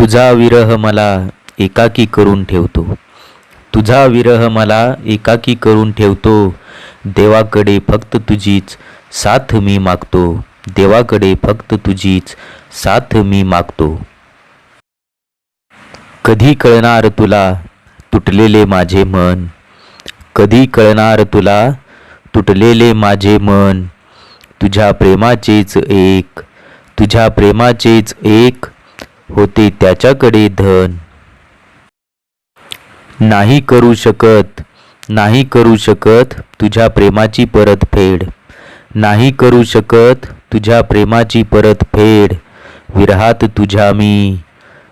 तुझा विरह मला एकाकी करून ठेवतो. तुझा विरह मला एकाकी करून ठेवतो. देवाकडे फक्त तुझीच साथ मी मागतो. देवाकडे फक्त तुझीच साथ मी मागतो. कधी कळणार तुला तुटलेले माझे मन. कधी कळणार तुला तुटलेले माझे मन. तुझ्या प्रेमाचेच एक, तुझ्या प्रेमाचेच एक होते त्याच्याकडे धन. नाही करू शकत, नाही करू शकत तुझ्या प्रेमाची परतफेड. नाही करू शकत तुझ्या प्रेमाची परतफेड. विरहात तुझ्या मी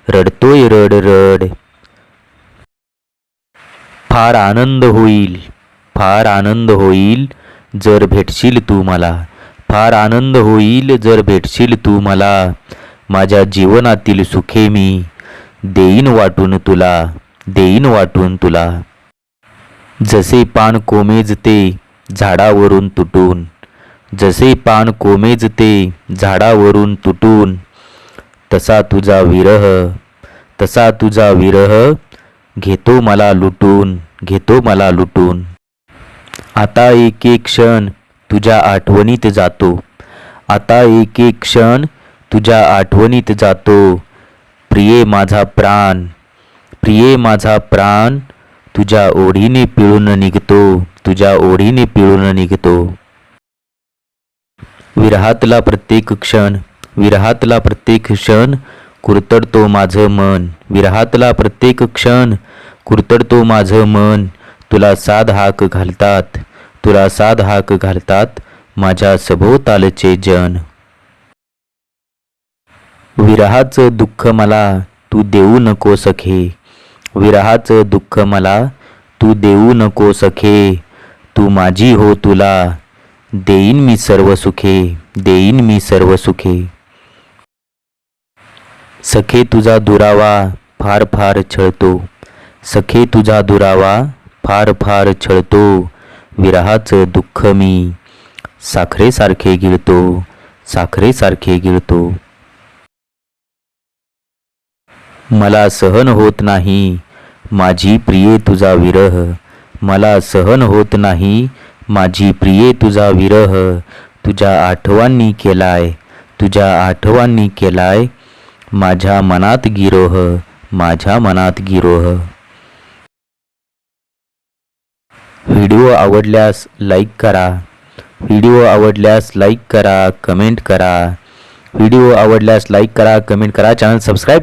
रडतोय रड रड. फार आनंद होईल, फार आनंद होईल जर भेटशील तू मला. फार आनंद होईल जर भेटशील तू मला. माझ्या जीवनातील सुखे मी देईन वाटून तुला, देईन वाटून तुला. जसे पान कोमेजते झाडावरून तुटून, जसे पान कोमेजते झाडावरून तुटून. तसा तुझा विरह, तसा तुझा विरह घेतो मला लुटून, घेतो मला लुटून. आता एक एक क्षण तुझ्या आठवणीत जातो. आता एक एक क्षण तुझ्या आठवणीत जातो. प्रिये माझा प्राण, प्रिये माझा प्राण तुझ्या ओढीने पिळून निघतो, तुझ्या ओढीने पिळून निघतो. विरहातला प्रत्येक क्षण, विरहातला प्रत्येक क्षण कुरतडतो माझं मन. विरहातला प्रत्येक क्षण कुरतडतो माझं मन. तुला साध हाक घालतात, तुला साध हाक घालतात माझ्या सभोवतालचे जन. विरहाचं दुःख मला तू देऊ नको सखे. विरहाचं दुःख मला तू देऊ नको सखे. तू माझी हो तुला देईन मी सर्व सुखे, देईन मी सर्व सुखे. सखे तुझा दुरावा फार फार छळतो. सखे तुझा दुरावा फार फार छळतो. विरहाचं दुःख मी साखरेसारखे गिळतो, साखरेसारखे गिळतो. मला सहन होत नाही माझी प्रिये तुझा विरह. मला सहन होत नाही माझी प्रिये तुझा विरह. तुझ्या आठवणी केलाय, तुझ्या आठवणी केलाय माझ्या मनात गिरोह, माझ्या मनात गिरोह. व्हिडिओ आवडल्यास लाईक करा. व्हिडिओ आवडल्यास लाईक करा, कमेंट करा. व्हिडिओ आवडल्यास लाईक करा, कमेंट करा. Channel subscribe